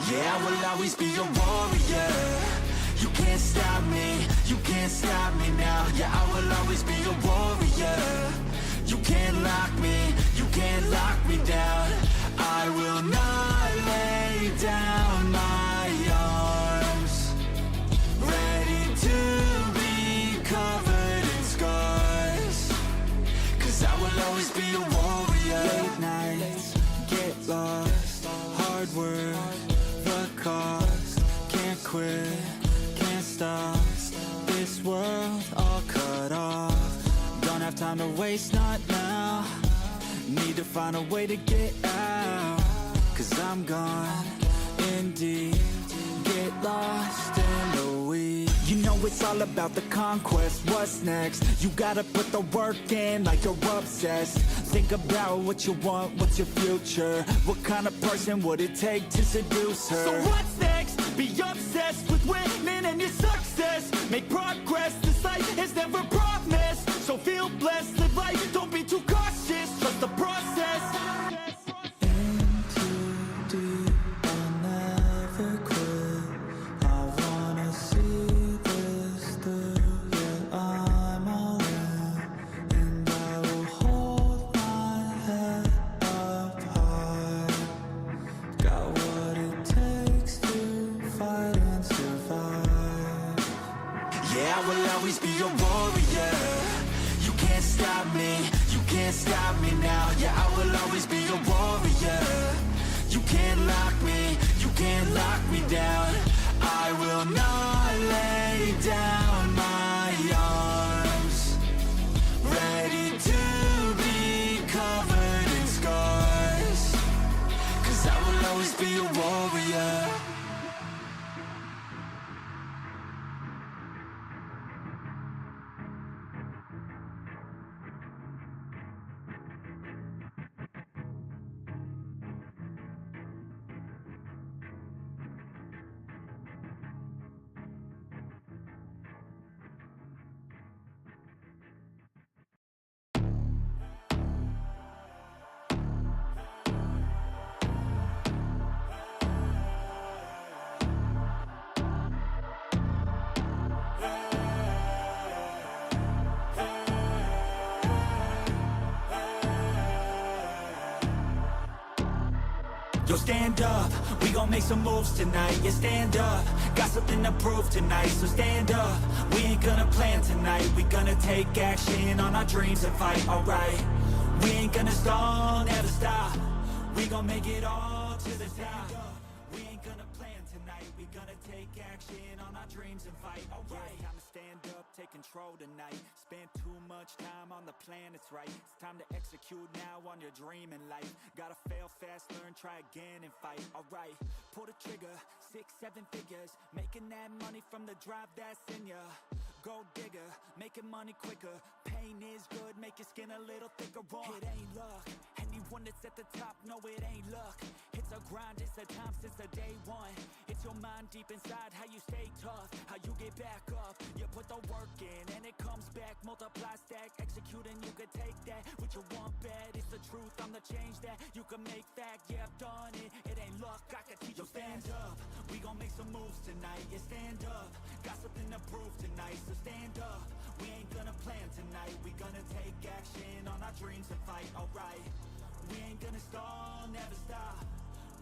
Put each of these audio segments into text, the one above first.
Yeah, I will always be a warrior. You can't stop me, you can't stop me now. Yeah, I will always be a warrior. You can't lock me, you can't lock me down. I will not lay down my arms. Ready to be covered in scars. Cause I will always be a warrior. Late nights, get lost, hard work, the cost. Can't quit, can't stop, this world all cut off. Don't have time to waste, not now. Need to find a way to get out. Cause I'm gone in deep, get lost in the weeds. You know it's all about the conquest, what's next? You gotta put the work in like you're obsessed. Think about what you want, what's your future? What kind of person would it take to seduce her? So what's next? Be obsessed with winning and your success. Make progress, this life is never promised. So feel blessed, live life, don't be too cautious. Trust the process. In too deep, I'll never quit. I wanna see this through, yeah, I'm all in. And I will hold my head up high. Got what it takes to fight and survive. Yeah, I will always be a warrior. You can't stop me, you can't stop me now. Yeah, I will always be a warrior. You can't lock me, you can't lock me down. I will not lay down my arms. Ready to be covered in scars. Cause I will always be a warrior. Yo, stand up, we gon' make some moves tonight. Yeah, stand up, got something to prove tonight. So stand up, we ain't gonna plan tonight. We gonna take action on our dreams and fight, alright. We ain't gonna stall, never stop. We gon' make it all to the top. We ain't gonna plan tonight. We gonna take action on our dreams and fight, alright. Time to stand up, take control tonight. Spend too much time on the plan, it's right. It's time to execute now on your dream in life. Gotta fail fast, learn, try again and fight, alright. Pull the trigger, 6, 7 figures. Making that money from the drive that's in ya. Gold digger, making money quicker. Pain is good, make your skin a little thicker. It ain't luck, anyone that's at the top, no it ain't luck. It's a grind, it's a time since the day one. It's your mind deep inside, how you stay tough, how you get back up. You put the work in and it comes back. Multiply, stack, execute and you can take that. What you want bad, it's the truth, I'm the change that you can make fact. Yeah, I've done it, it ain't luck, I can teach you. Stand up, we gon' make some moves tonight. Yeah, stand up, got something to prove tonight. So stand up, we ain't gonna plan tonight. We gonna take action on our dreams and fight, alright. We ain't gonna stall, never stop.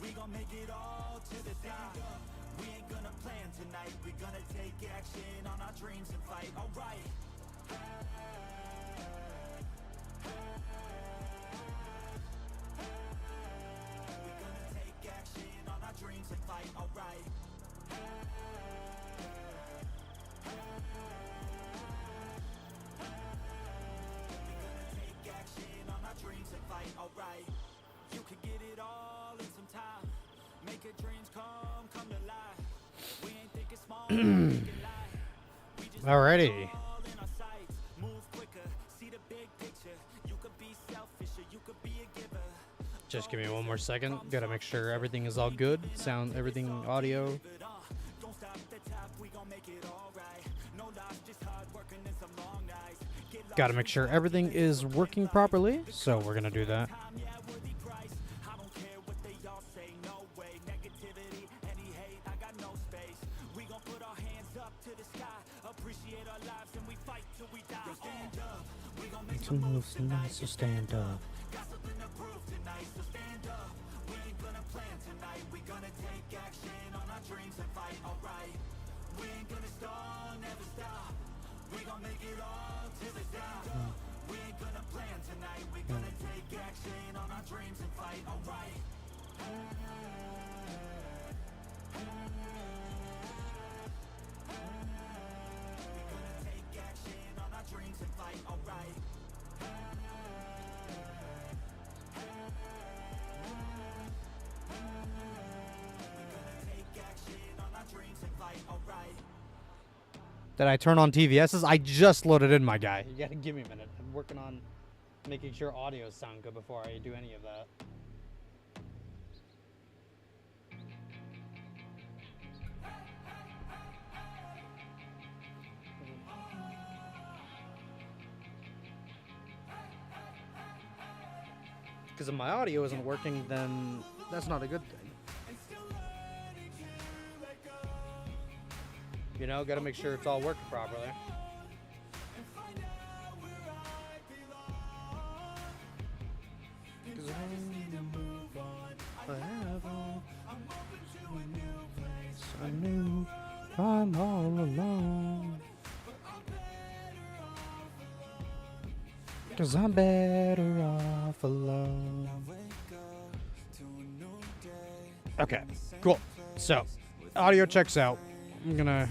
We gon' make it all to the top. We ain't gonna plan tonight. We gonna take action on our dreams and fight, alright. We gonna take action on our dreams and fight, alright. We gonna take action on our dreams and fight, alright. You can get it all in some time. Make your dreams come to life. We ain't thinking small, thinking life. We just Alrighty. all in our sights. Move quicker, see the big picture. You could be selfish or you could be a giver. Just give me one more second. Gotta make sure everything is all good. Sound, everything, audio. Don't stop at the top, we gon' make it all right. No loss, just hard working and some long nights. Get lost Gotta make sure everything is working properly. So we're gonna do that. time, yeah, worthy price. I don't care what they all say, no way. Negativity, any It's a move so nice to stand up. Did I turn on TVS's? I just loaded in, my guy. You gotta give me a minute. I'm working on making sure audios sound good before I do any of that. Because if my audio isn't working, then that's not a good thing. You know, gotta make sure it's all working properly. I knew I'm all alone. 'Cause I'm better off alone. Okay, cool. So, audio checks out. I'm gonna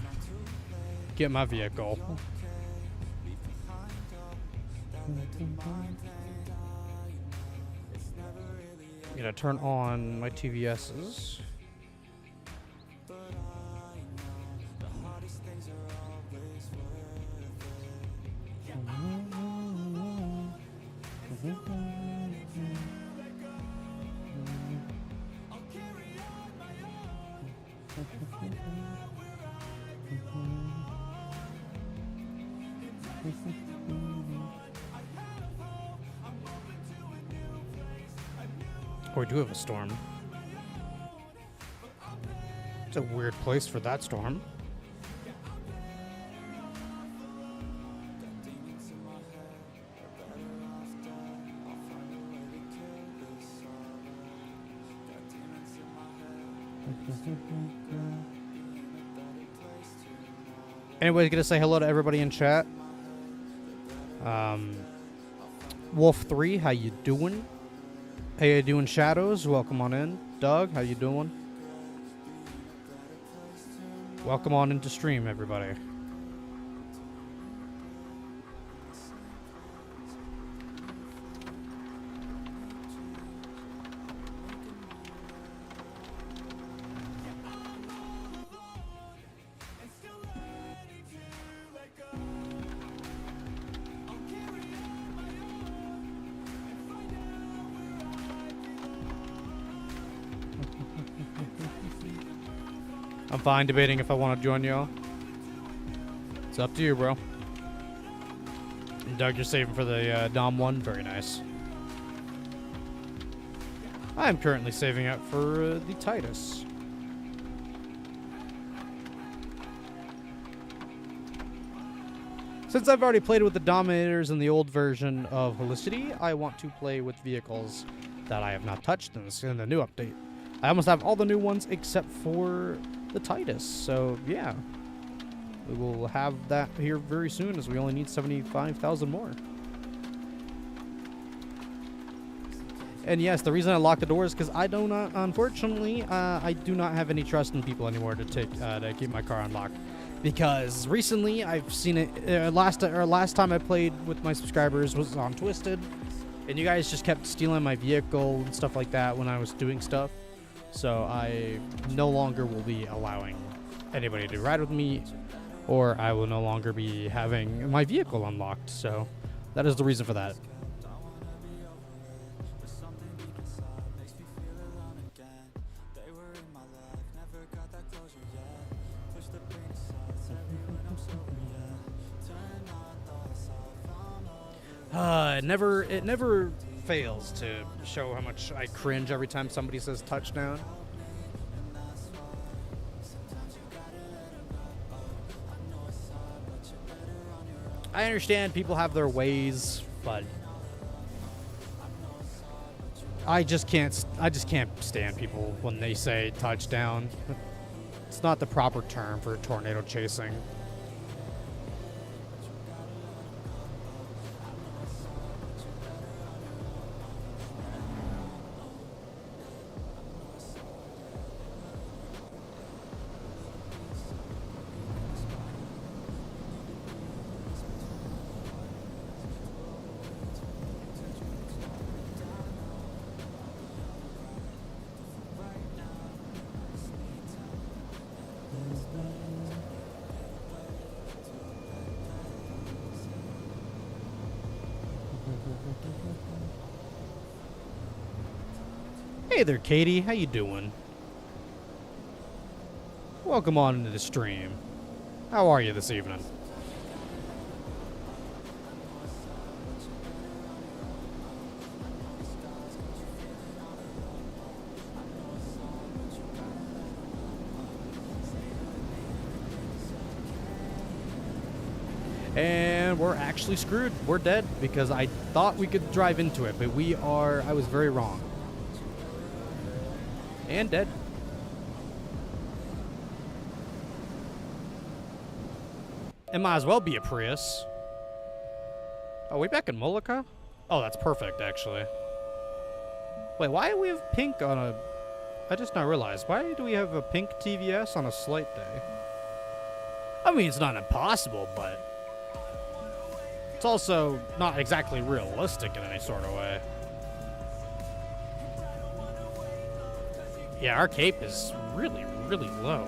get my vehicle. I'm gonna turn on my TVS's. Oh, we do have a storm. It's a weird place for that storm. Anyways, gonna say hello to everybody in chat. Wolf3, how you doing? How you doing, Shadows? Welcome on in. Doug, how you doing? Welcome on into stream, everybody. I'm fine debating if I want to join y'all. It's up to you, bro. And Doug, you're saving for the Dom 1. Very nice. I'm currently saving up for the Titus. Since I've already played with the Dominators in the old version of Helicity, I want to play with vehicles that I have not touched in the new update. I almost have all the new ones except for the Titus, so yeah. We will have that here very soon as we only need 75,000 more. And yes, the reason I locked the door is because I do not, unfortunately, I do not have any trust in people anymore to keep my car unlocked. Because recently I've seen it, last time I played with my subscribers was on Twisted, and you guys just kept stealing my vehicle and stuff like that when I was doing stuff. So I no longer will be allowing anybody to ride with me, or I will no longer be having my vehicle unlocked. So that is the reason for that. It never fails to show how much I cringe every time somebody says touchdown. I understand people have their ways, but I just can't stand people when they say touchdown. It's not the proper term for tornado chasing. Hey there, Katie. How you doing? Welcome on into the stream. How are you this evening? And we're actually screwed. We're dead because I thought we could drive into it, but I was very wrong. And dead. It might as well be a Prius. Are we back in Molokai? Oh, that's perfect, actually. Wait, why do we have pink on a... I just now realized. Why do we have a pink TVS on a slight day? I mean, it's not impossible, but... it's also not exactly realistic in any sort of way. Yeah, our cape is really, really low.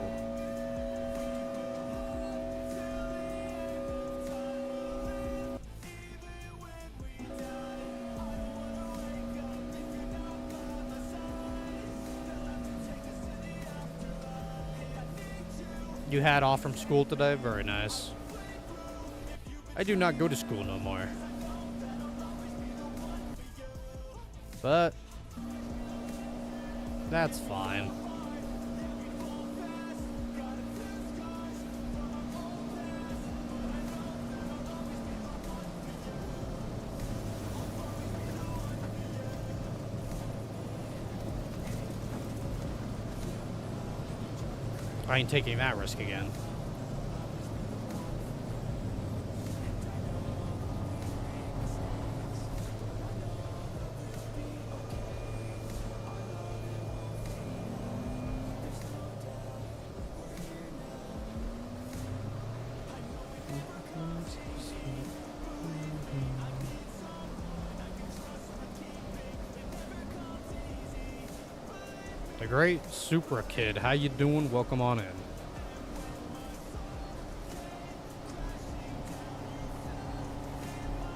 You had off from school today? Very nice. I do not go to school no more. But that's fine. I ain't taking that risk again. The great Supra Kid, how you doing? Welcome on in.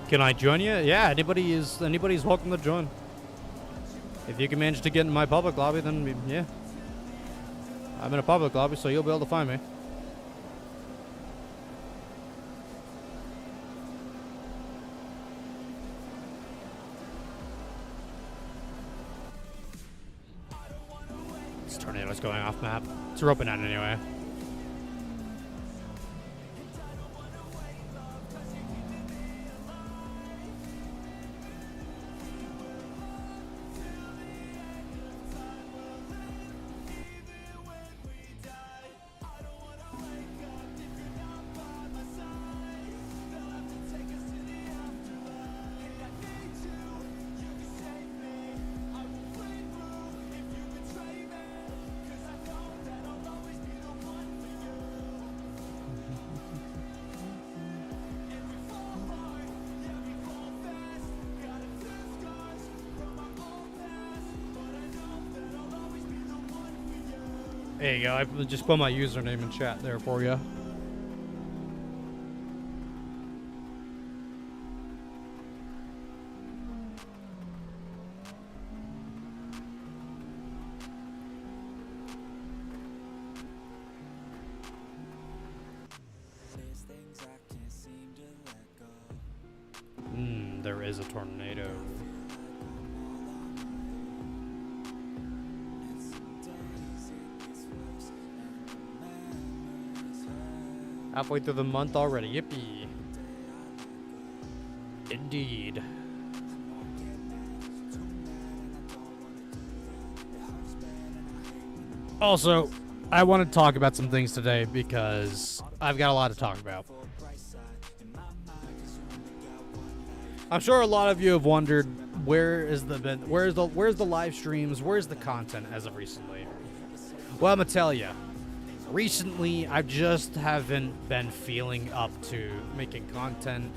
Can I join you? Yeah, anybody's welcome to join. If you can manage to get in my public lobby, then yeah. I'm in a public lobby, so you'll be able to find me. This tornado's going off map. It's roping out anyway. There you go. I just put my username in chat there for you. There is a tornado. Halfway through the month already. Yippee. Indeed. Also, I want to talk about some things today because I've got a lot to talk about. I'm sure a lot of you have wondered where's the live streams, where's the content as of recently. Well, I'm gonna tell you, recently I just haven't been feeling up to making content,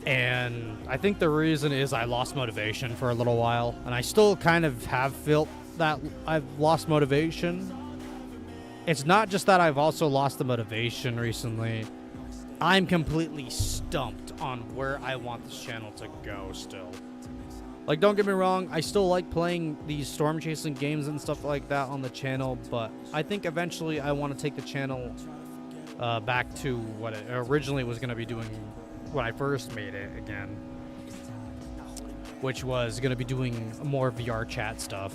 and I think the reason is I lost motivation for a little while, and I still kind of have felt that I've lost motivation. It's not just that I've also lost the motivation recently. I'm completely stumped on where I want this channel to go still. Like, don't get me wrong, I still like playing these storm chasing games and stuff like that on the channel, but I think eventually I want to take the channel back to what it originally was going to be doing when I first made it again, which was going to be doing more VR chat stuff.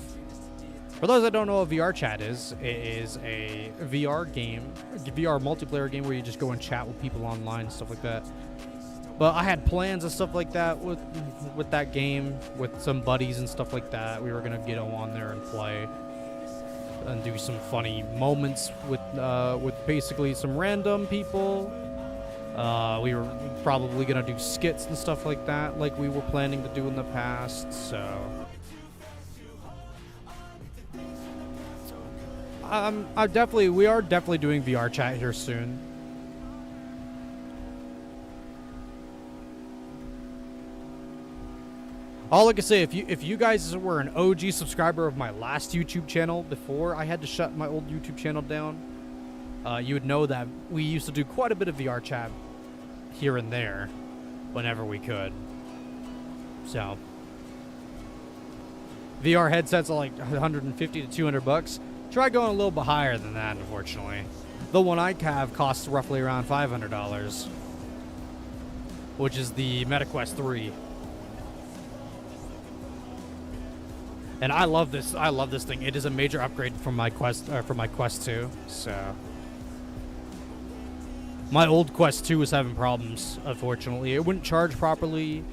For those that don't know what VR chat is, it is a VR game, a VR multiplayer game where you just go and chat with people online and stuff like that. But I had plans and stuff like that with that game, with some buddies and stuff like that. We were gonna get on there and play and do some funny moments with basically some random people. We were probably gonna do skits and stuff like that, like we were planning to do in the past. So we are definitely doing VR chat here soon. All I can say, if you guys were an OG subscriber of my last YouTube channel before I had to shut my old YouTube channel down, you would know that we used to do quite a bit of VR chat here and there whenever we could. So VR headsets are like 150 to 200 bucks. Try going a little bit higher than that, unfortunately. The one I have costs roughly around $500, which is the MetaQuest 3. And I love this. I love this thing. It is a major upgrade from my Quest 2. So my old Quest 2 was having problems. Unfortunately, it wouldn't charge properly.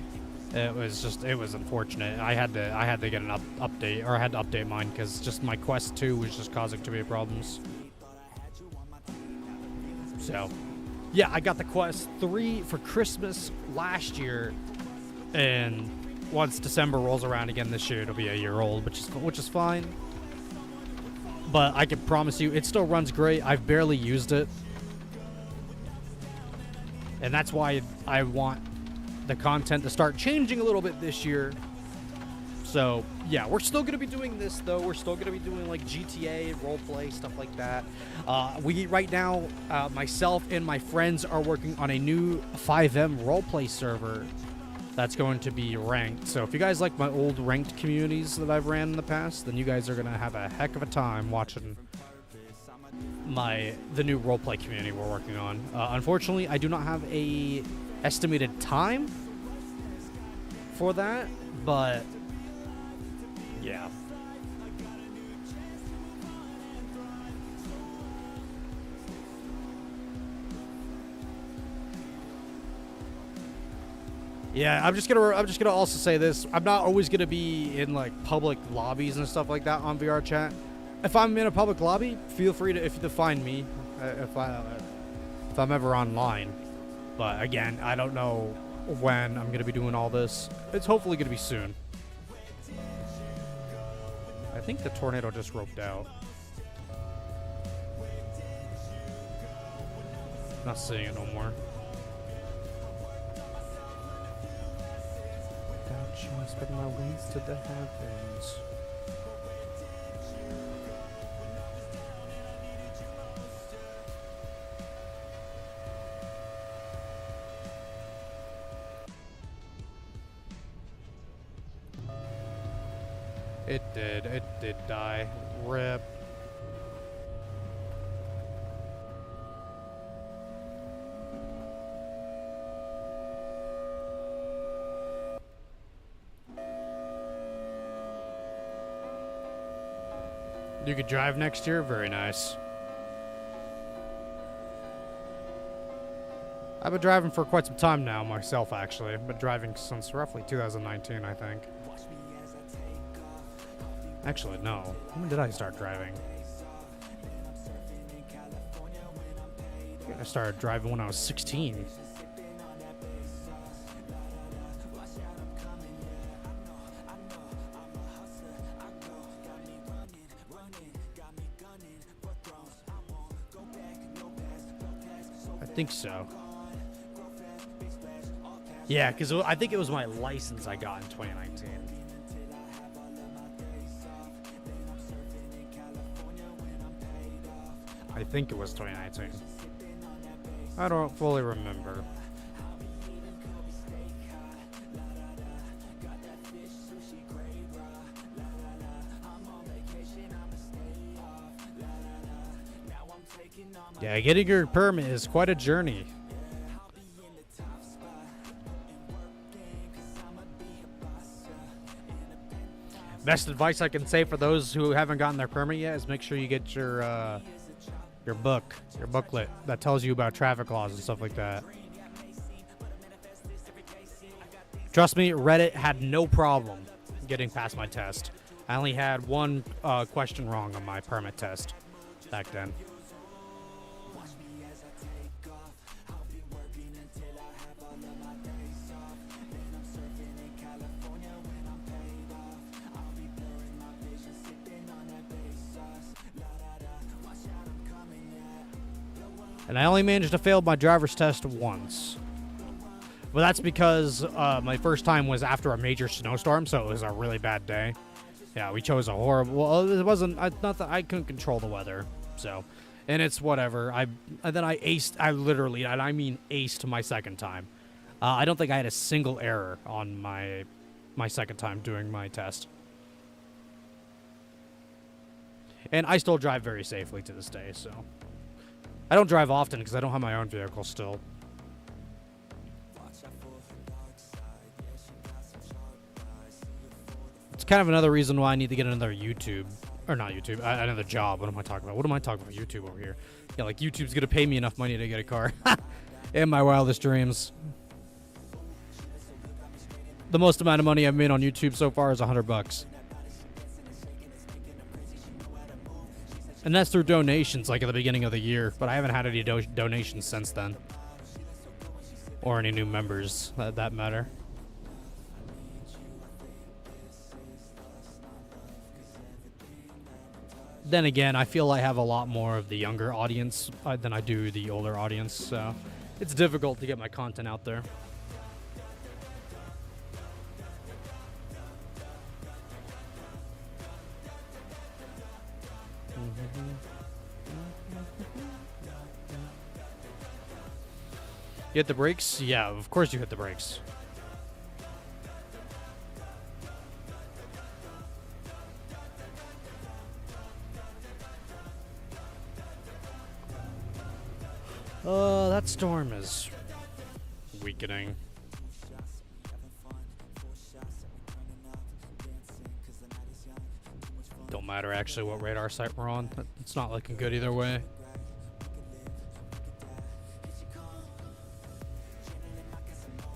It was unfortunate. I had to get an update, or I had to update mine because just my Quest 2 was just causing too many problems. So, yeah, I got the Quest 3 for Christmas last year, and once December rolls around again this year, it'll be a year old, which is fine. But I can promise you, it still runs great. I've barely used it, and that's why I want the content to start changing a little bit this year. So yeah, we're still going to be doing this though. We're still going to be doing like GTA roleplay stuff like that. We right now, myself and my friends are working on a new 5M roleplay server that's going to be ranked. So if you guys like my old ranked communities that I've ran in the past, then you guys are going to have a heck of a time watching the new roleplay community we're working on. Unfortunately, I do not have a estimated time for that, but yeah. Yeah, I'm just gonna also say this. I'm not always gonna be in like public lobbies and stuff like that on VR chat. If I'm in a public lobby, feel free to find me if I'm ever online. But again, I don't know when I'm going to be doing all this. It's hopefully going to be soon. I think the tornado just roped out. Not seeing it no more. Thou shalt spread my wings to the heavens. It did die. RIP. You could drive next year? Very nice. I've been driving for quite some time now myself, actually. I've been driving since roughly 2019, I think. Actually, no. When did I start driving? I started driving when I was 16. I think so. Yeah, because I think it was my license I got in 2019. I think it was 2019. I don't fully remember. Yeah, getting your permit is quite a journey. Best advice I can say for those who haven't gotten their permit yet is make sure you get your booklet that tells you about traffic laws and stuff like that. Trust me, Reddit had no problem getting past my test. I only had one question wrong on my permit test back then. And I only managed to fail my driver's test once. But that's because my first time was after a major snowstorm, so it was a really bad day. Yeah, we chose a horrible... Well, it wasn't... Not that I couldn't control the weather, so... And it's whatever. And then I aced... I literally, and I mean aced my second time. I don't think I had a single error on my second time doing my test. And I still drive very safely to this day, so... I don't drive often because I don't have my own vehicle still. It's kind of another reason why I need to get another YouTube. Or not YouTube, another job. What am I talking about? What am I talking about YouTube over here? Yeah, like YouTube's going to pay me enough money to get a car. In my wildest dreams. The most amount of money I've made on YouTube so far is $100. And that's through donations, like at the beginning of the year. But I haven't had any donations since then. Or any new members, that matter. Then again, I feel I have a lot more of the younger audience than I do the older audience. So it's difficult to get my content out there. You hit the brakes? Yeah, of course you hit the brakes. That storm is weakening. Don't matter actually what radar site we're on. It's not looking good either way.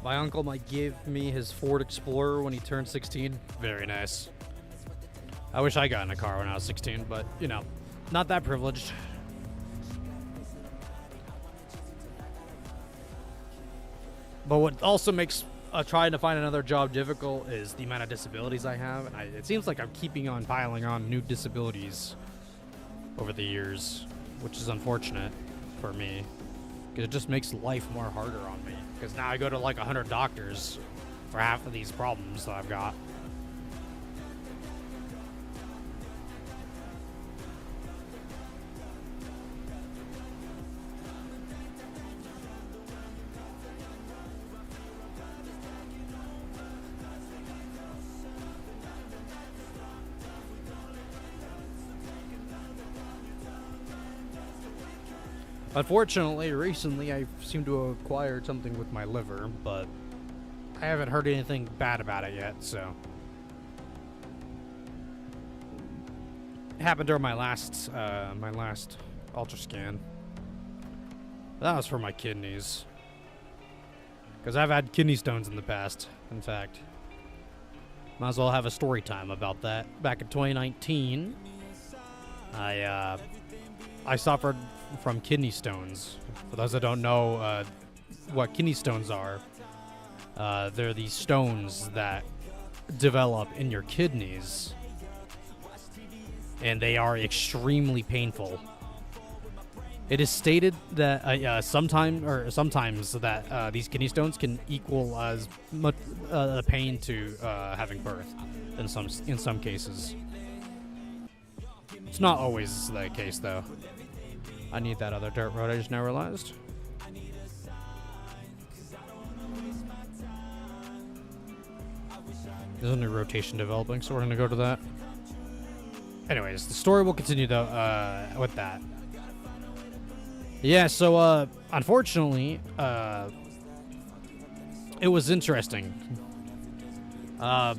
My uncle might give me his Ford Explorer when he turned 16. Very nice. I wish I got in a car when I was 16, but, you know, not that privileged. But what also makes trying to find another job difficult is the amount of disabilities I have. And it seems like I'm keeping on piling on new disabilities over the years, which is unfortunate for me. Because it just makes life more harder on me. Because now I go to like 100 doctors for half of these problems that I've got. Unfortunately, recently I seem to have acquired something with my liver, but I haven't heard anything bad about it yet, so. It happened during my last ultra scan. That was for my kidneys. Because I've had kidney stones in the past, in fact. Might as well have a story time about that. Back in 2019, I suffered from kidney stones. For those that don't know what kidney stones are, they're these stones that develop in your kidneys, and they are extremely painful. It is stated that sometimes that these kidney stones can equal as much pain to having birth in some cases. It's not always the case, though. I need that other dirt road, I just now realized. There's a new rotation developing, so we're going to go to that. Anyways, the story will continue, though, with that. Yeah, so, unfortunately, it was interesting. The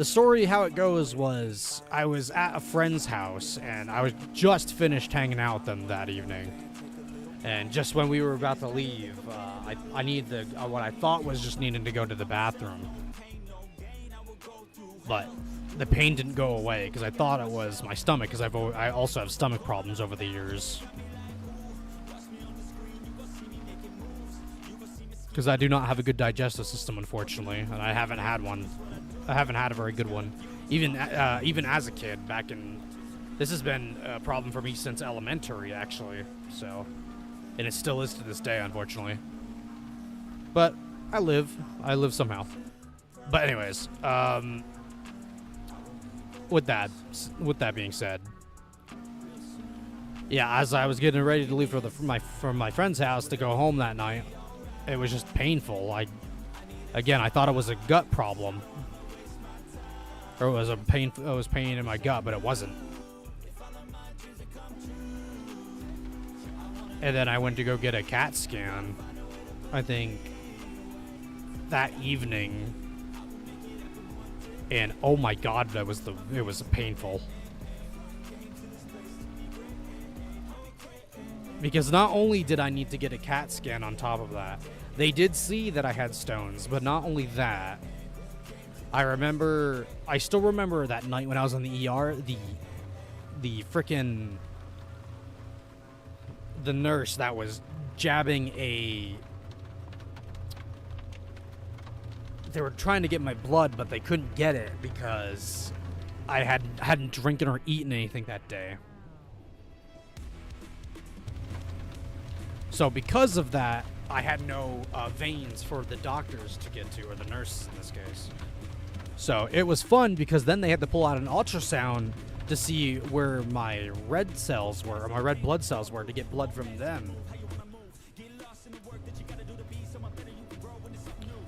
story, how it goes was, I was at a friend's house, and I was just finished hanging out with them that evening. And just when we were about to leave, I needed what I thought was just needing to go to the bathroom. But the pain didn't go away because I thought it was my stomach, because I also have stomach problems over the years. Because I do not have a good digestive system, unfortunately, and I haven't had one. I haven't had a very good one, even as a kid. This has been a problem for me since elementary, actually. So, and it still is to this day, unfortunately. But I live somehow. But anyways, with that being said, yeah, as I was getting ready to leave from my friend's house to go home that night, it was just painful. I thought it was a gut problem, or it was pain in my gut, but it wasn't. And then I went to go get a CAT scan, I think, that evening. And oh my God, it was painful. Because not only did I need to get a CAT scan on top of that, they did see that I had stones, but not only that, I still remember that night when I was in the ER, the nurse that was jabbing they were trying to get my blood, but they couldn't get it because I hadn't drinking or eaten anything that day. So because of that, I had no veins for the doctors to get to, or the nurses in this case. So it was fun because then they had to pull out an ultrasound to see where my red cells were, or my red blood cells were, to get blood from them.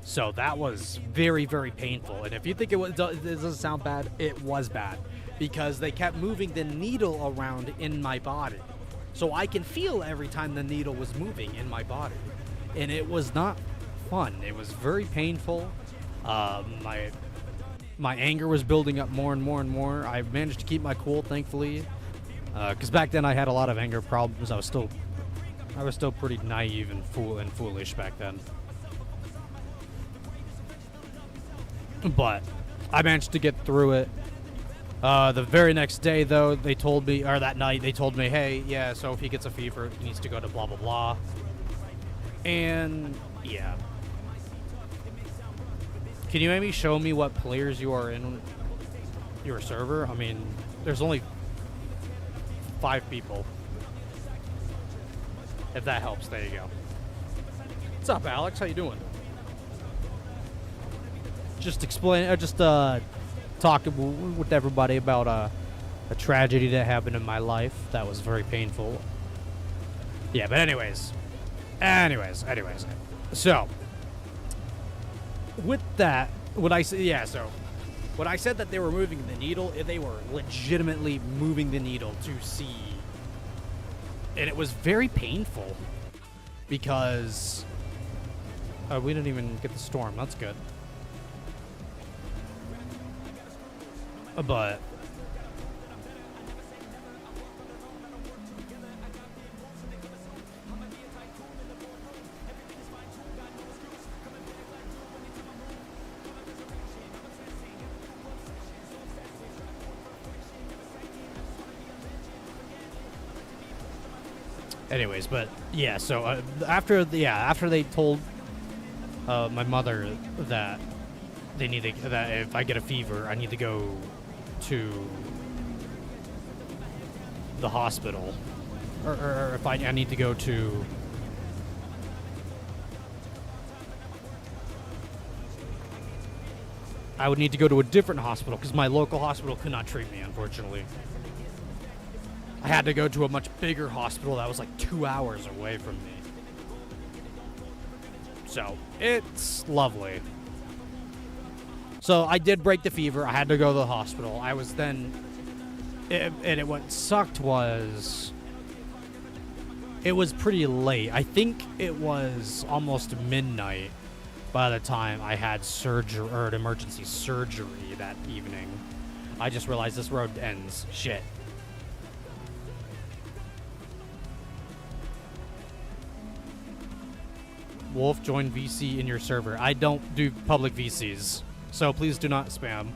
So that was very, very painful. And if you think it doesn't sound bad, it was bad. Because they kept moving the needle around in my body. So I can feel every time the needle was moving in my body. And it was not fun. It was very painful. My anger was building up more and more and more. I managed to keep my cool, thankfully. Because back then I had a lot of anger problems. I was still pretty naive and foolish back then. But I managed to get through it. The very next day, though, that night, they told me, hey, yeah, so if he gets a fever, he needs to go to blah, blah, blah. And, yeah. Can you maybe show me what players you are in your server? I mean, there's only 5 people. If that helps, there you go. What's up, Alex? How you doing? Just talking with everybody about a tragedy that happened in my life that was very painful. Yeah, but anyways. So, with that, when I said that they were moving the needle, they were legitimately moving the needle to see. And it was very painful because we didn't even get the storm. That's good. But Anyways, but yeah, so after they told my mother that that if I get a fever, I need to go to the hospital, or if I need to go to I would need to go to a different hospital because my local hospital could not treat me, unfortunately. I had to go to a much bigger hospital that was like 2 hours away from me. So, it's lovely. So, I did break the fever. I had to go to the hospital. I was then... what sucked was... It was pretty late. I think it was almost midnight by the time I had surgery, or an emergency surgery that evening. I just realized this road ends. Shit. Wolf, join VC in your server. I don't do public VCs, so please do not spam.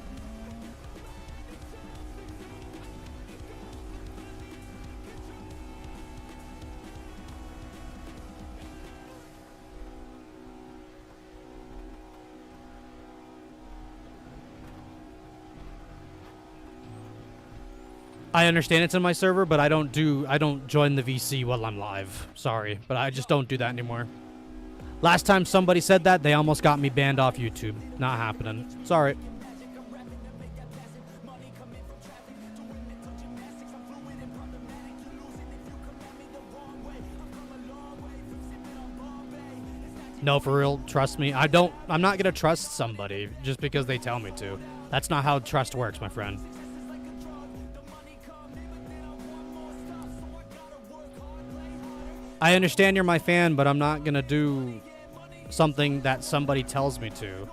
I understand it's in my server, but I don't join the VC while I'm live. Sorry, but I just don't do that anymore. Last time somebody said that, they almost got me banned off YouTube. Not happening. Sorry. No, for real, trust me. I'm not gonna trust somebody just because they tell me to. That's not how trust works, my friend. I understand you're my fan, but I'm not gonna do something that somebody tells me to.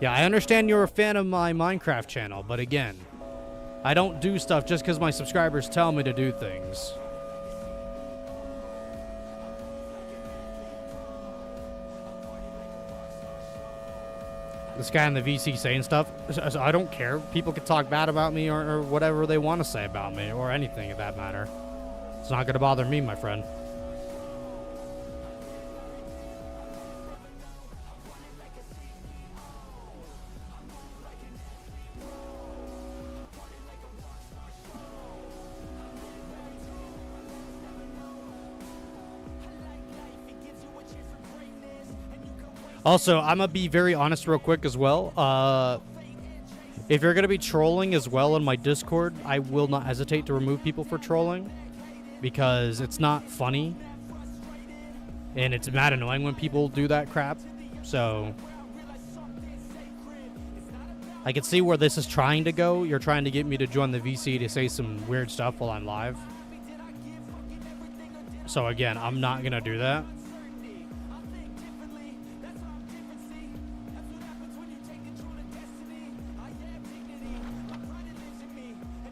Yeah, I understand you're a fan of my Minecraft channel, but again, I don't do stuff just because my subscribers tell me to do things. This guy in the VC saying stuff, I don't care. People can talk bad about me or whatever they want to say about me, or anything of that matter. It's not going to bother me, my friend. Also, I'm going to be very honest real quick as well. If you're going to be trolling as well in my Discord, I will not hesitate to remove people for trolling. Because it's not funny. And it's mad annoying when people do that crap. So, I can see where this is trying to go. You're trying to get me to join the VC to say some weird stuff while I'm live. So again, I'm not going to do that.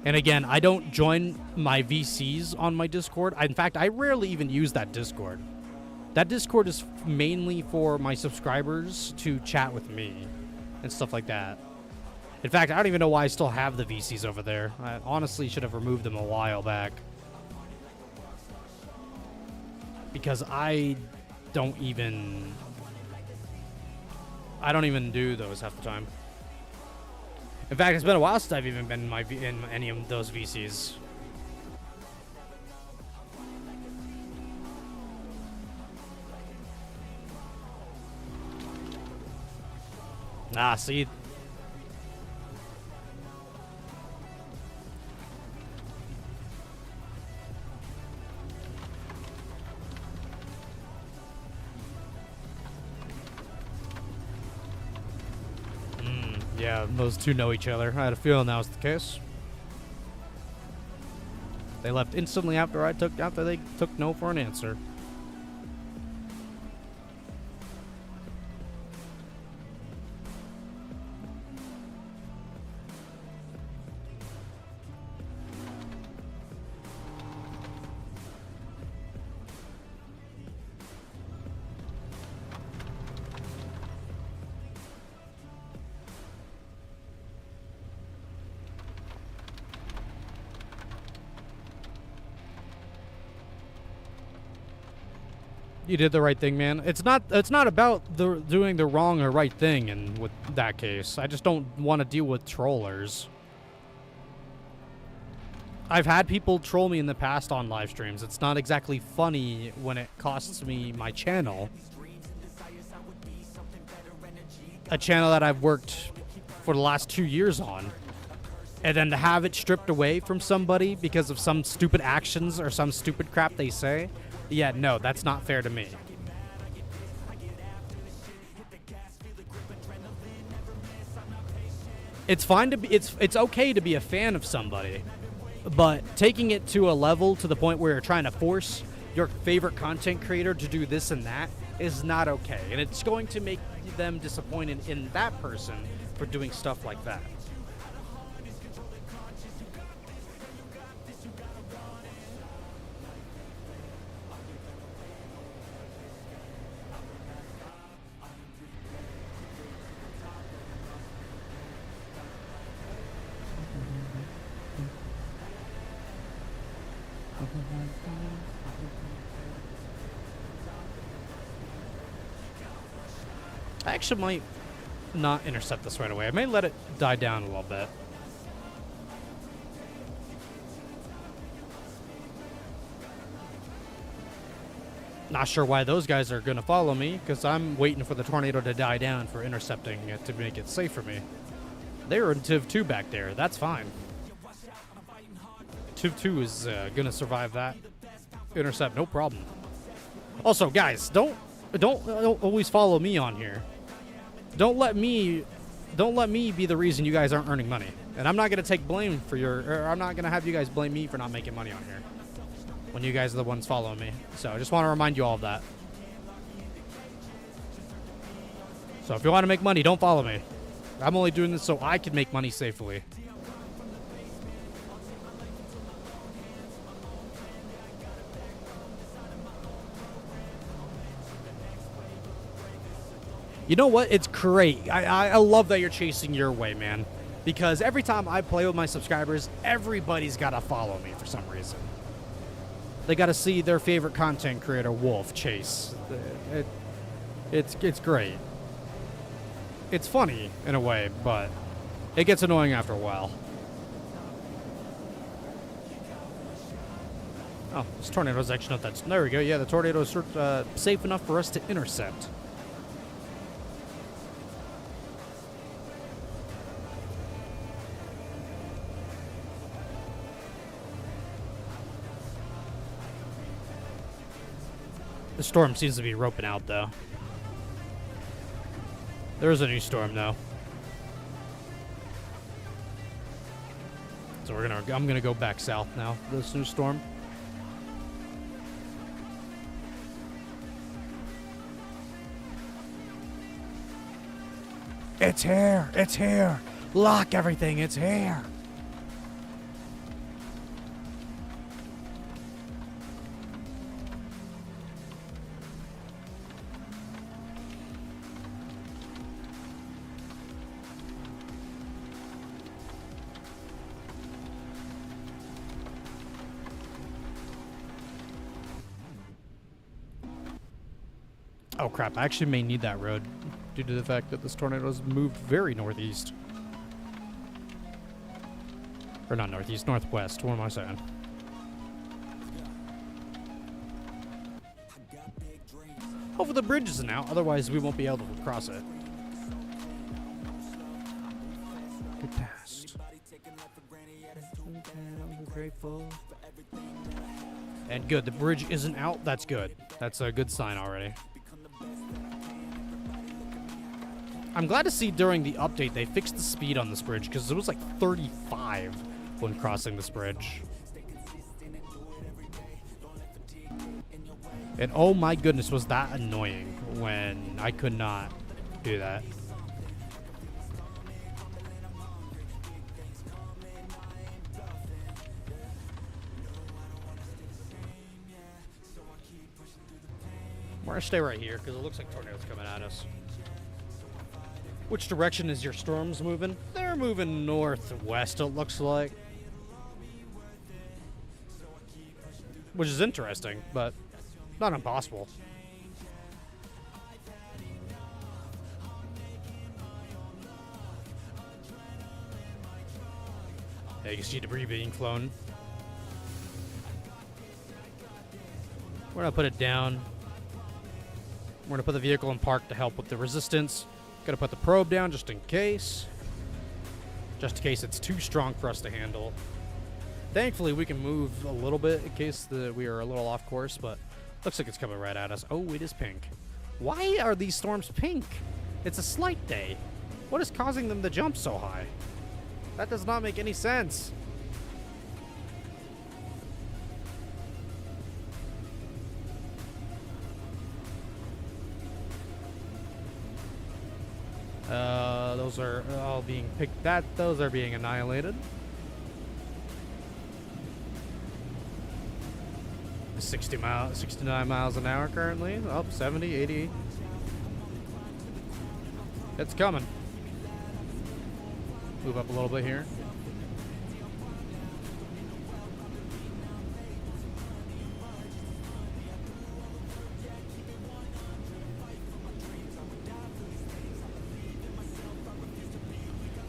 And again, I don't join my VCs on my Discord. In fact, I rarely even use that Discord. That Discord is mainly for my subscribers to chat with me and stuff like that. In fact, I don't even know why I still have the VCs over there. I honestly should have removed them a while back. Because I don't even do those half the time. In fact, it's been a while since I've even been in any of those VCs. Ah, see. Yeah, those two know each other. I had a feeling that was the case. They left instantly after they took no for an answer. You did the right thing, man. It's not about doing the wrong or right thing in with that case. I just don't want to deal with trollers. I've had people troll me in the past on live streams. It's not exactly funny when it costs me my channel. A channel that I've worked for the last 2 years on. And then to have it stripped away from somebody because of some stupid actions or some stupid crap they say. Yeah, no, that's not fair to me. It's fine to be, it's okay to be a fan of somebody. But taking it to a level to the point where you're trying to force your favorite content creator to do this and that is not okay. And it's going to make them disappointed in that person for doing stuff like that. I actually might not intercept this right away. I may let it die down a little bit. Not sure why those guys are going to follow me, because I'm waiting for the tornado to die down for intercepting it to make it safe for me. They're in Tiv 2 back there. That's fine. Tiv 2 is going to survive that intercept, no problem. Also, guys, don't always follow me on here. Don't let me be the reason you guys aren't earning money. And I'm not going to take blame for I'm not going to have you guys blame me for not making money on here when you guys are the ones following me. So I just want to remind you all of that. So if you want to make money, don't follow me. I'm only doing this so I can make money safely. You know what? It's great. I love that you're chasing your way, man. Because every time I play with my subscribers, everybody's got to follow me for some reason. They got to see their favorite content creator, Wolf, chase. It's great. It's funny in a way, but it gets annoying after a while. Oh, this tornado's actually not that... There we go. Yeah, the tornado's safe enough for us to intercept. The storm seems to be roping out, though. There's a new storm, though. So I'm gonna go back south now. This new storm. It's here. It's here. Lock everything. It's here. Oh crap, I actually may need that road due to the fact that this tornado's moved very northeast. Or not northeast, northwest. What am I saying? Hopefully the bridge isn't out, otherwise we won't be able to cross it. Good past. And good, the bridge isn't out. That's good. That's a good sign already. I'm glad to see during the update they fixed the speed on this bridge, because it was like 35 when crossing this bridge. And oh my goodness, was that annoying when I could not do that. We're gonna stay right here because it looks like tornadoes coming at us. Which direction is your storms moving? They're moving northwest, it looks like. Which is interesting, but not impossible. Yeah, you see debris being flown. We're gonna put it down. We're gonna put the vehicle in park to help with the resistance. Gonna put the probe down just in case. Just in case it's too strong for us to handle. Thankfully, we can move a little bit in case we are a little off course, but looks like it's coming right at us. Oh, it is pink. Why are these storms pink? It's a slight day. What is causing them to jump so high? That does not make any sense. Those are all being picked. Those are being annihilated. 69 miles an hour currently. Oh, 70, 80. It's coming. Move up a little bit here.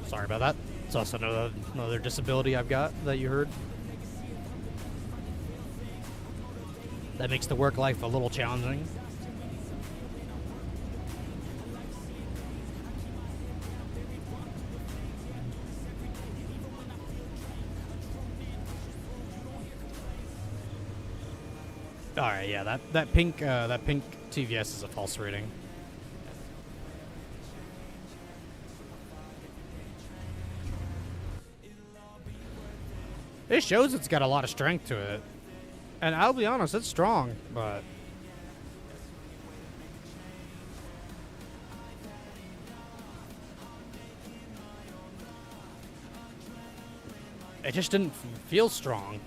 Sorry about that. It's also another disability I've got that you heard. That makes the work life a little challenging. All right, yeah, that pink TVS is a false rating. It shows it's got a lot of strength to it. And I'll be honest, it's strong, but it just didn't feel strong.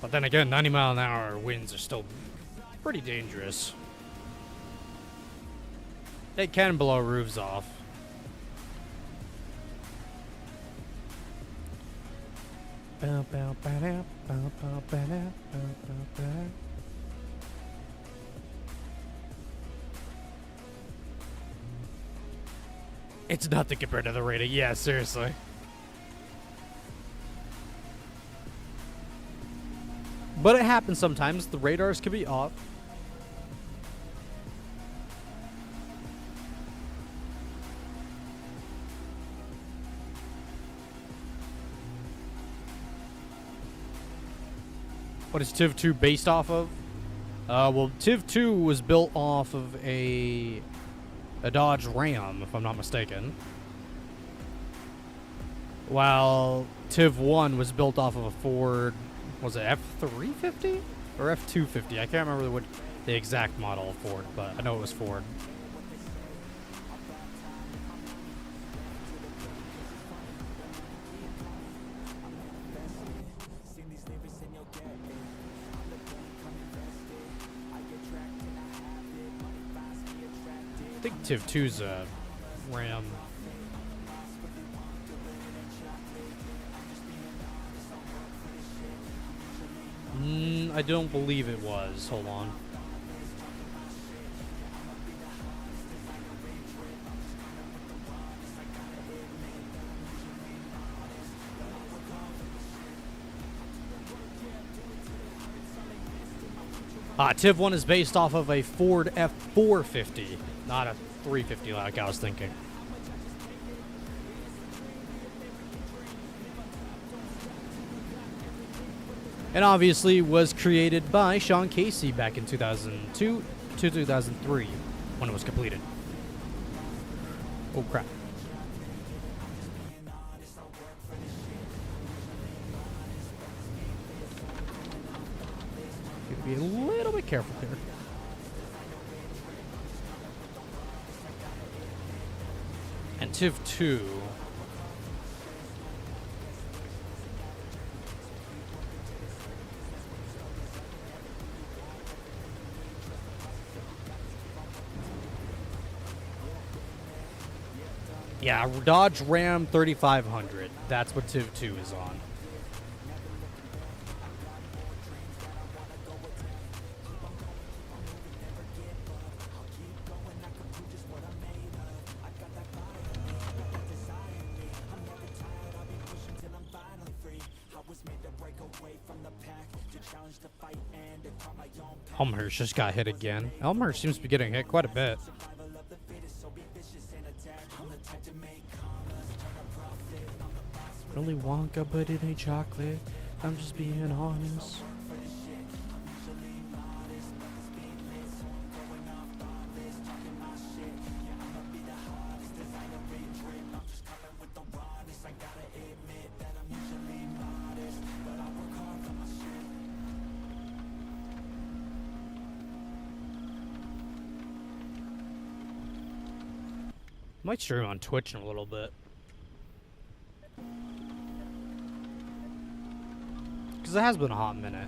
But then again, 90 mile an hour winds are still pretty dangerous. It can blow roofs off. It's nothing compared to the rating. Yeah, seriously. But it happens sometimes. The radars can be off. What is TIV 2 based off of? Well, TIV 2 was built off of a Dodge Ram, if I'm not mistaken. While TIV 1 was built off of a Ford, was it F350 or F250? I can't remember what the exact model of Ford, but I know it was Ford. I think TIV 2's a Ram. I don't believe it was. Hold on. TIV 1 is based off of a Ford F450, not a 350 like I was thinking. And obviously was created by Sean Casey back in 2002 to 2003 when it was completed. Oh crap. Be a little bit careful here. And TIV 2. Yeah, Dodge Ram 3500. That's what TIV 2 is on. Elmhurst just got hit again. Elmhurst seems to be getting hit quite a bit. Really Wonka, but it ain't chocolate. I'm just being honest. Might stream on Twitch in a little bit. Because it has been a hot minute.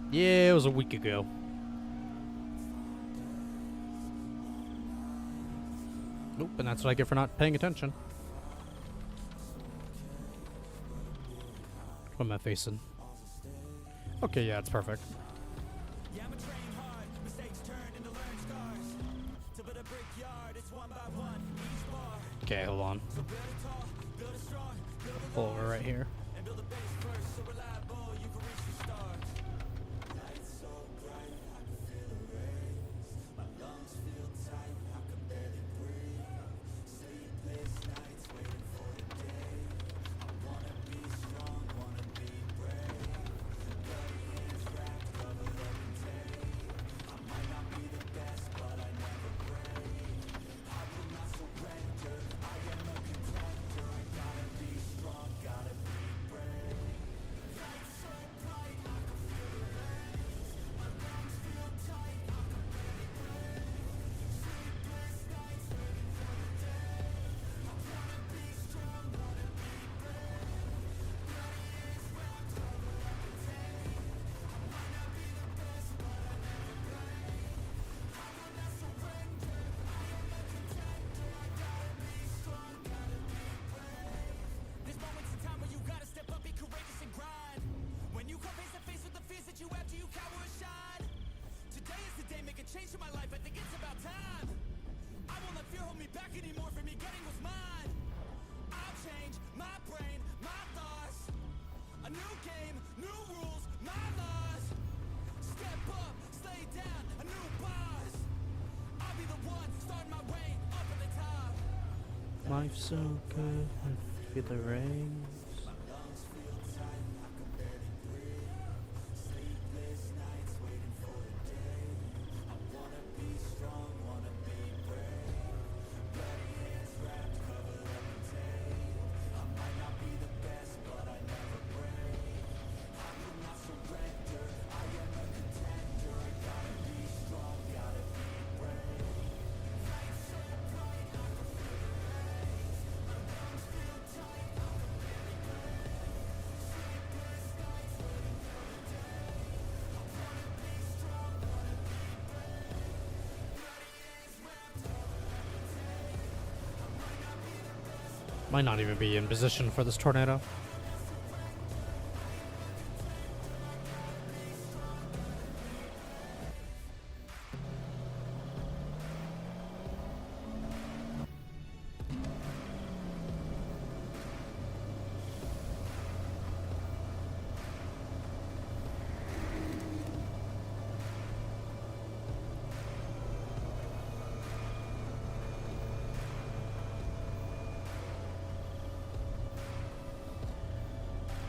Yeah, it was a week ago. Nope, and that's what I get for not paying attention. What am I facing? Okay, yeah, it's perfect. Okay, hold on. Pull over right here. Life's so good, I feel the rain. Might not even be in position for this tornado.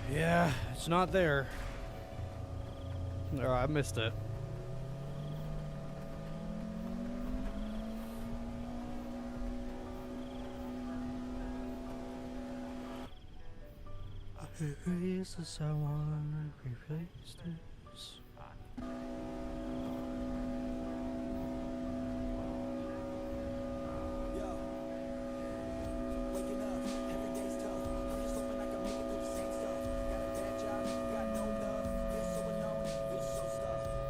Yeah, it's not there. Oh, I missed it. Erase this, I wanna replace this.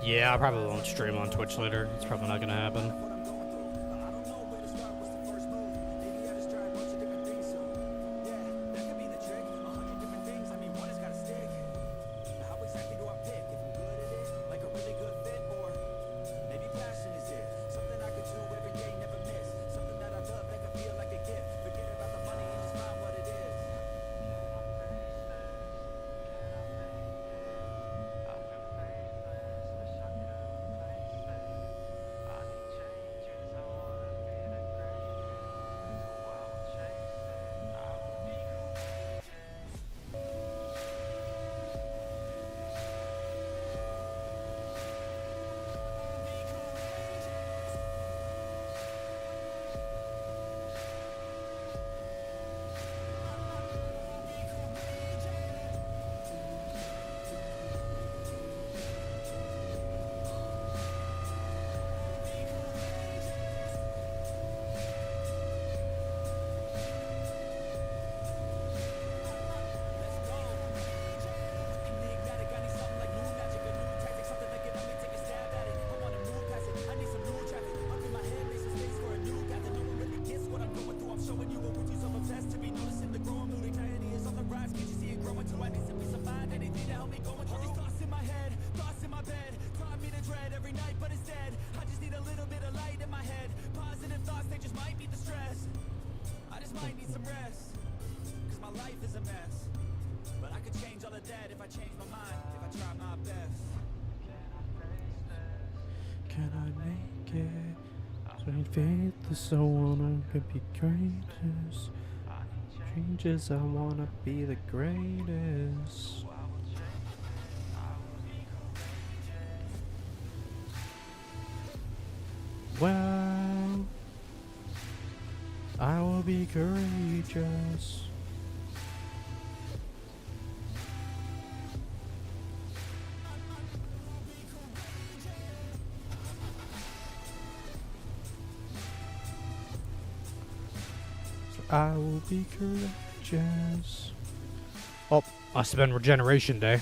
Yeah, I probably won't stream on Twitch later. It's probably not gonna happen. can I make it? Sweet faith, I wanna be greatest. Changes, I wanna be the greatest. Well, I will be courageous. I will be courageous. Oh, must have been regeneration day.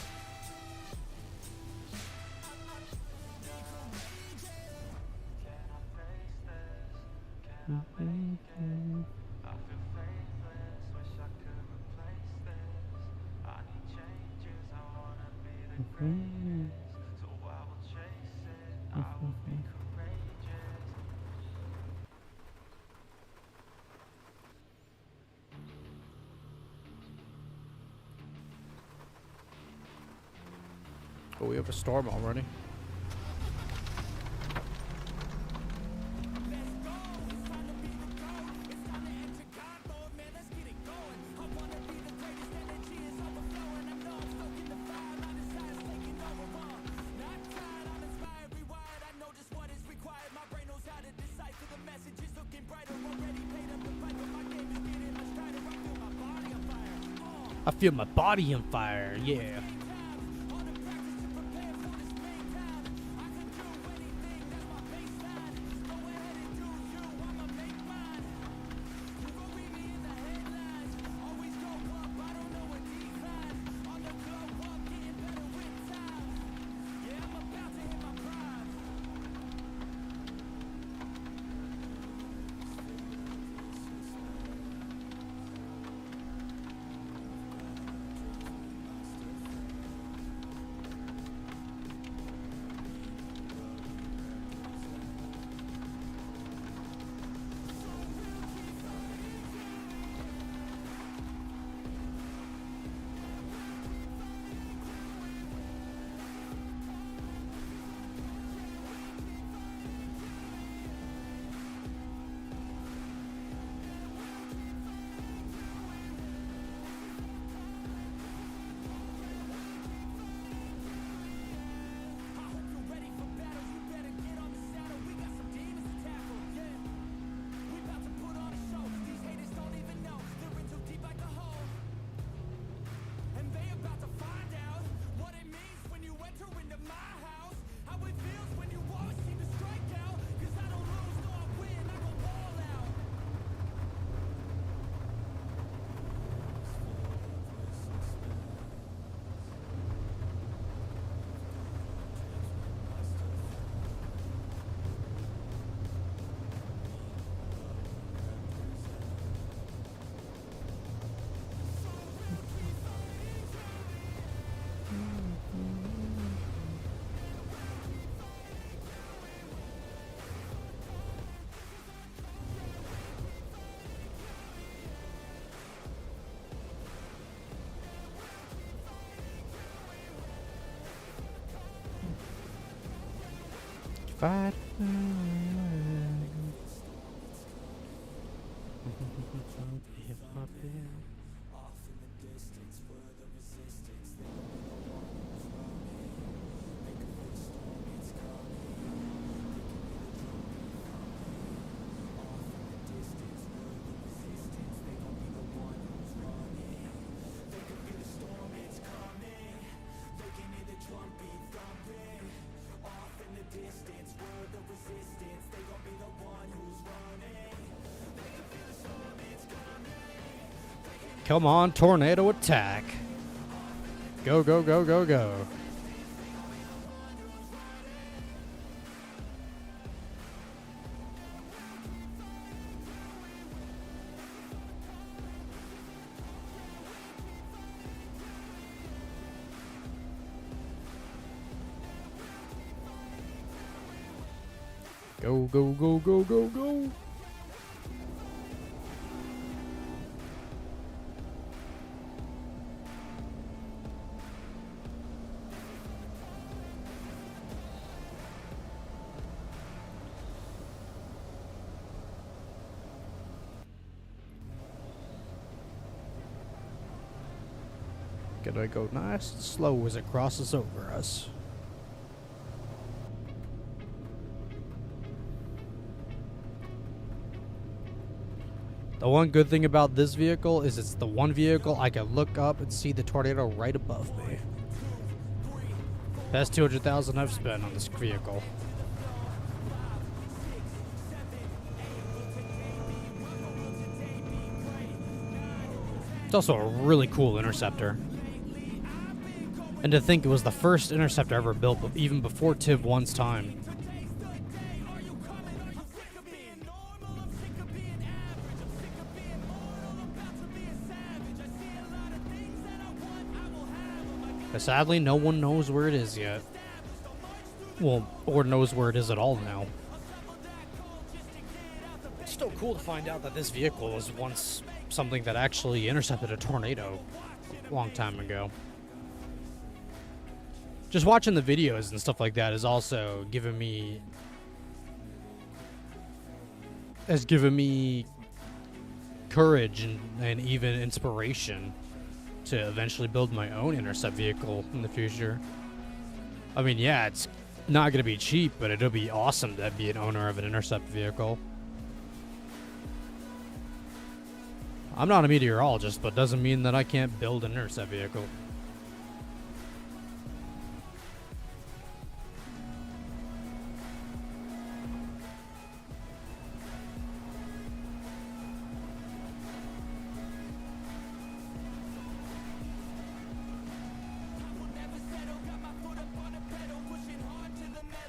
Oh, we have a storm already. I feel my body on fire, yeah. Fight. Come on, tornado attack. Go, go, go, go, go. Go, go, go, go, go, go. Gonna go nice and slow as it crosses over us. The one good thing about this vehicle is it's the one vehicle I can look up and see the tornado right above me. Best 200,000 I've spent on this vehicle. It's also a really cool interceptor. And to think it was the first interceptor ever built, even before Tiv 1's time. But sadly, no one knows where it is yet. Well, or knows where it is at all now. It's still cool to find out that this vehicle was once something that actually intercepted a tornado a long time ago. Just watching the videos and stuff like that has also given me courage and even inspiration to eventually build my own intercept vehicle in the future. I mean, yeah, it's not going to be cheap, but it'll be awesome to be an owner of an intercept vehicle. I'm not a meteorologist, but doesn't mean that I can't build an intercept vehicle.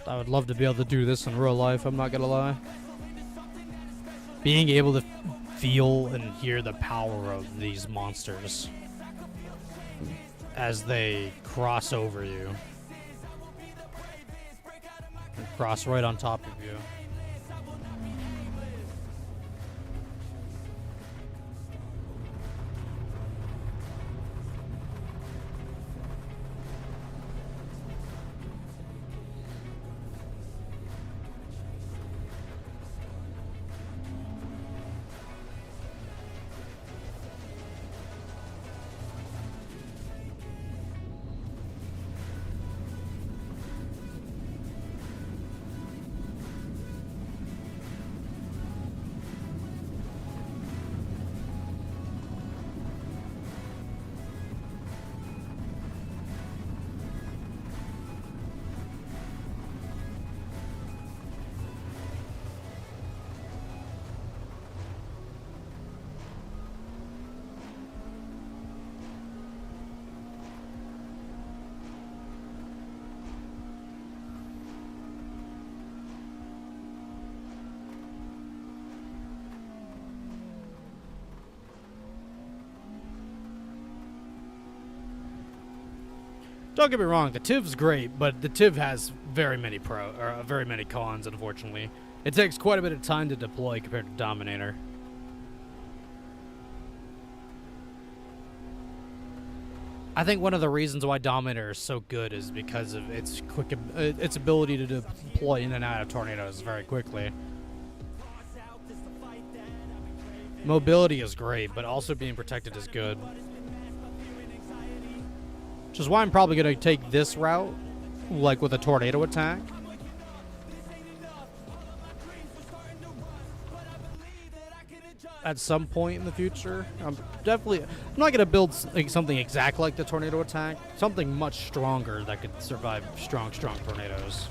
I would love to be able to do this in real life, I'm not gonna lie. Being able to feel and hear the power of these monsters as they cross over you. And cross right on top of you. Don't get me wrong, the TIV's great, but the TIV has very many cons, unfortunately. It takes quite a bit of time to deploy compared to Dominator. I think one of the reasons why Dominator is so good is because of its its ability to deploy in and out of tornadoes very quickly. Mobility is great, but also being protected is good. Which is why I'm probably going to take this route, like with a tornado attack. At some point in the future. I'm not going to build something exact like the tornado attack. Something much stronger that could survive strong tornadoes.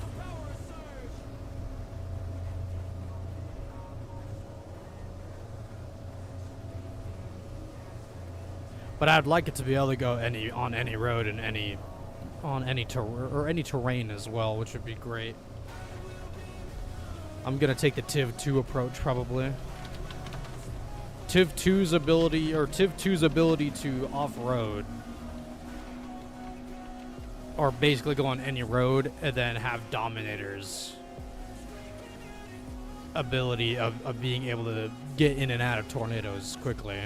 But I'd like it to be able to go on any road and any terrain as well, which would be great. I'm gonna take the Tiv 2 approach probably. Tiv 2's ability to off-road, or basically go on any road, and then have Dominator's ability of being able to get in and out of tornadoes quickly.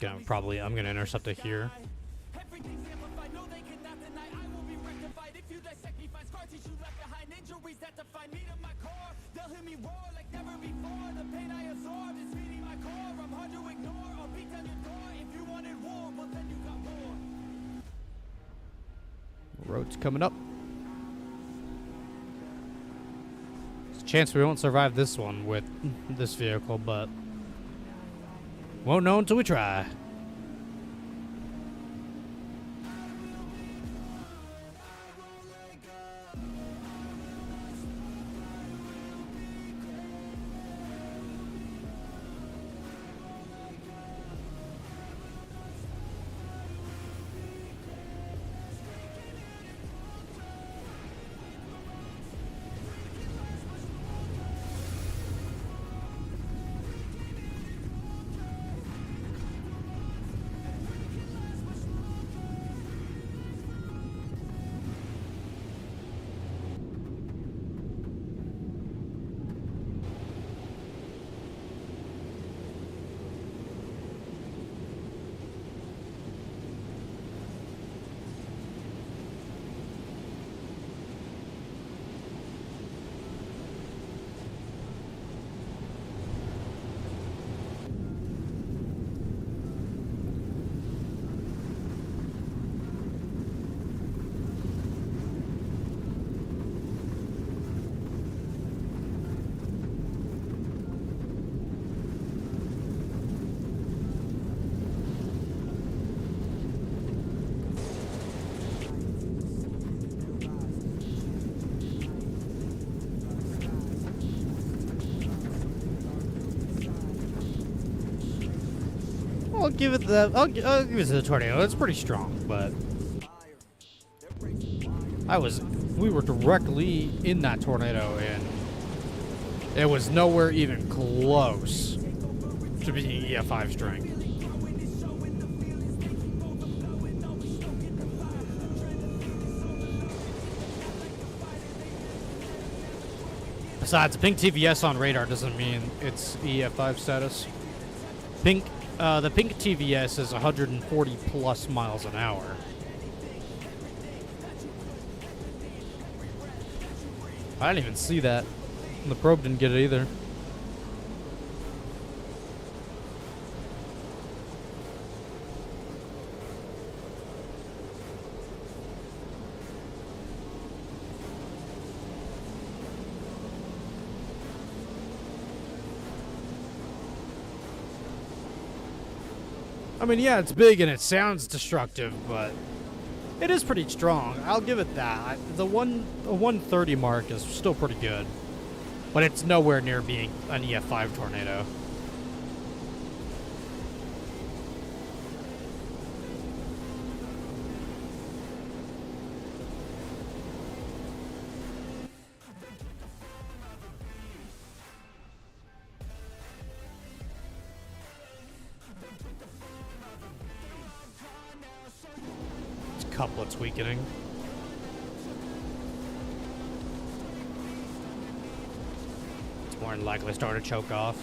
I'm gonna intercept it here. Everything's amplified, no they cannot deny. I will be rectified if you dissect me. Find scar tissue left behind, injuries that define me to my core. They'll hear me roar like never before. The pain I absorb is feeding my core. I'm hard to ignore. I'll beat down your door. If you wanted war, well then you got war. Road's coming up. There's a chance we won't survive this one with this vehicle, but won't know until we try. I'll give it I'll give it to the tornado. It's pretty strong, but we were directly in that tornado, and it was nowhere even close to being EF5 strength. Besides, pink TVS on radar doesn't mean it's EF5 status. The pink TVS is 140 plus miles an hour. I didn't even see that. The probe didn't get it either. I mean, yeah, it's big and it sounds destructive, but it is pretty strong. I'll give it that. The 130 mark is still pretty good, but it's nowhere near being an EF5 tornado. Couplet's weakening. It's more than likely start to choke off.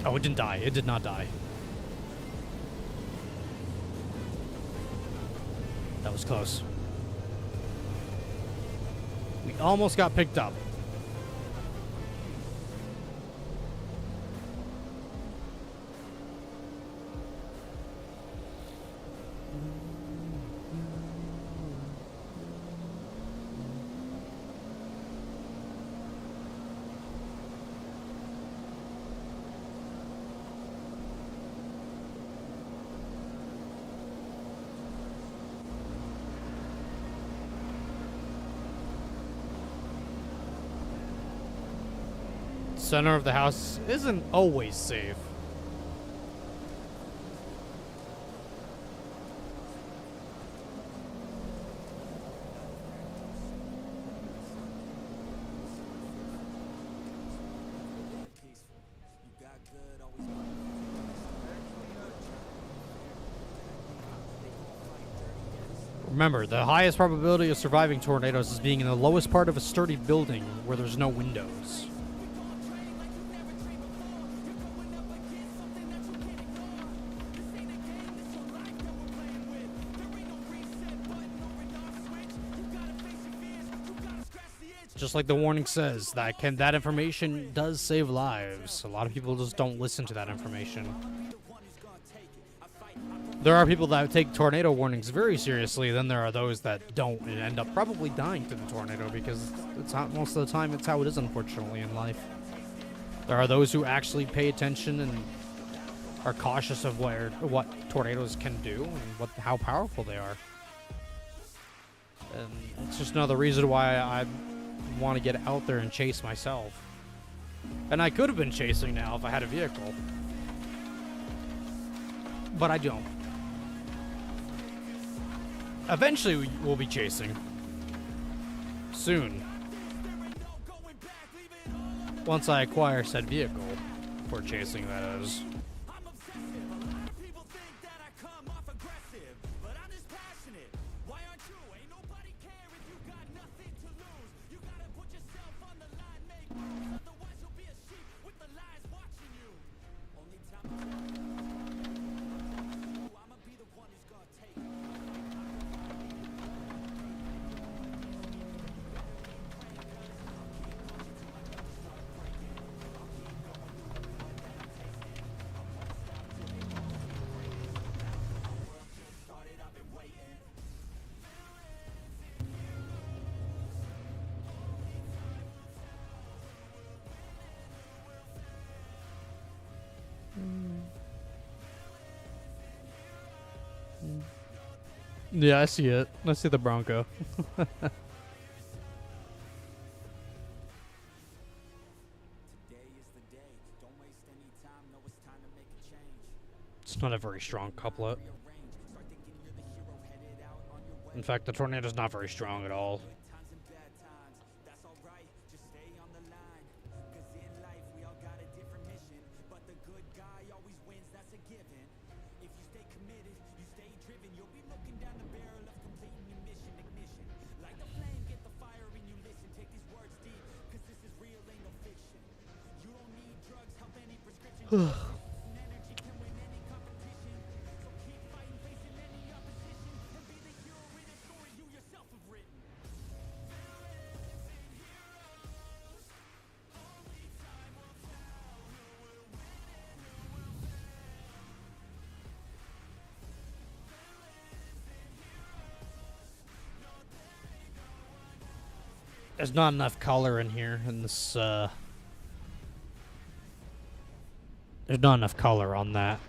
Oh, it didn't die. It did not die. That was close. We almost got picked up. center of the house isn't always safe. Remember, the highest probability of surviving tornadoes is being in the lowest part of a sturdy building where there's no windows. Just like the warning says, that information does save lives. A lot of people just don't listen to that information. There are people that take tornado warnings very seriously, then there are those that don't and end up probably dying to the tornado because it's not, most of the time it's how it is, unfortunately, in life. There are those who actually pay attention and are cautious of what tornadoes can do and how powerful they are. And it's just another reason why I want to get out there and chase myself. And I could have been chasing now if I had a vehicle. But I don't. Eventually, we'll be chasing. Soon. Once I acquire said vehicle. For chasing, that is. Yeah, I see it. I see the Bronco. It's not a very strong couplet. In fact, the tornado's not very strong at all. There's not enough color in here in this, there's not enough color on that.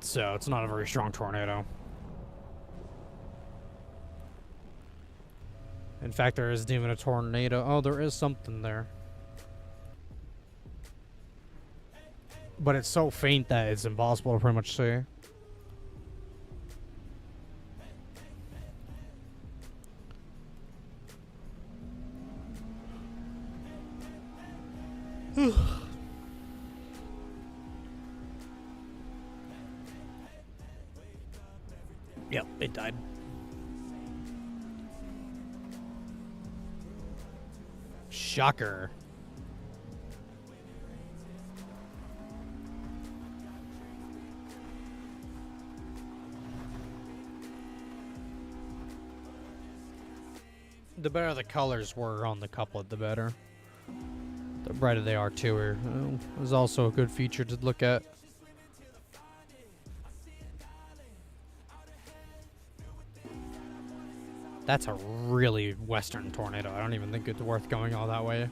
So it's not a very strong tornado. In fact, there isn't even a tornado. Oh, there is something there. But it's so faint that it's impossible to pretty much see. Yep, it died. Shocker. The better the colors were on the couplet, the better. The brighter they are too is also a good feature to look at. That's a really western tornado. I don't even think it's worth going all that way.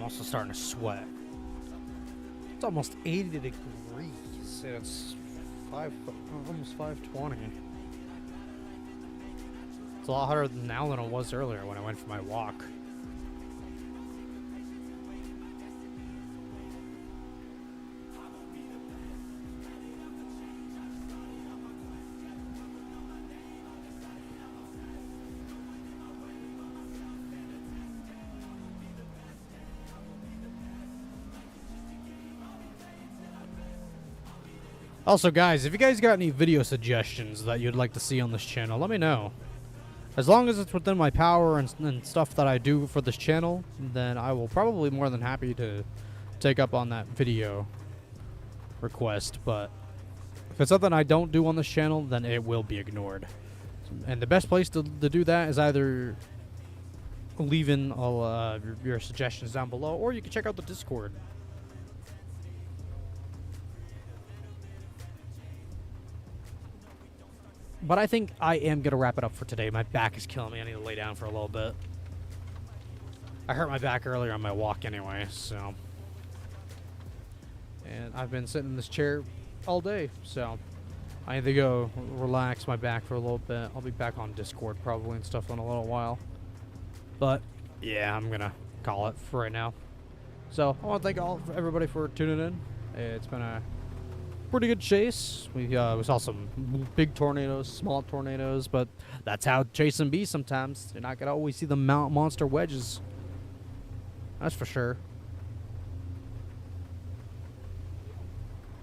also starting to sweat. It's almost 80 degrees. It's almost 5:20. It's a lot hotter now than it was earlier when I went for my walk. Also, guys, if you guys got any video suggestions that you'd like to see on this channel, let me know. As long as it's within my power and stuff that I do for this channel, then I will probably more than happy to take up on that video request. But if it's something I don't do on this channel, then it will be ignored. And the best place to do that is either leaving all your suggestions down below, or you can check out the Discord. But I think I am going to wrap it up for today. My back is killing me. I need to lay down for a little bit. I hurt my back earlier on my walk anyway, so. And I've been sitting in this chair all day, so I need to go relax my back for a little bit. I'll be back on Discord probably and stuff in a little while. But, yeah, I'm going to call it for right now. So, I want to thank everybody for tuning in. It's been a pretty good chase. We saw some big tornadoes, small tornadoes, but that's how chasing be sometimes. You're not going to always see the monster wedges. That's for sure.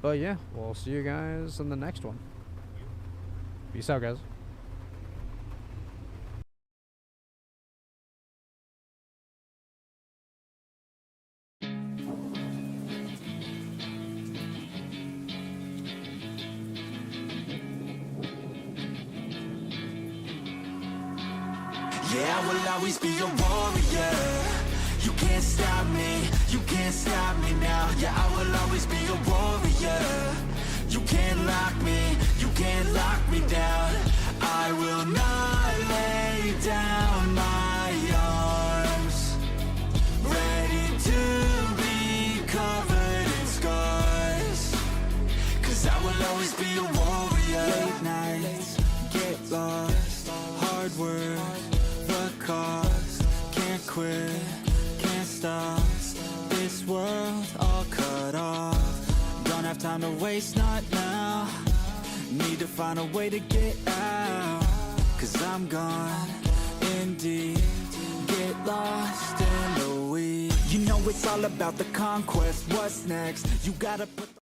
But yeah, we'll see you guys in the next one. Peace out, guys. Yeah, I will always be a warrior. You can't stop me, you can't stop me now. Yeah, I will always be a warrior. You can't lock me, you can't lock me down. I will not lay down my arms. Ready to be covered in scars. 'Cause I will always be a warrior. Late nights, get lost, hard work, cause can't quit, can't stop. This world all cut off. Don't have time to waste, not now. Need to find a way to get out. 'Cause I'm gone in deep. Get lost in the weeds. You know it's all about the conquest. What's next? You gotta put the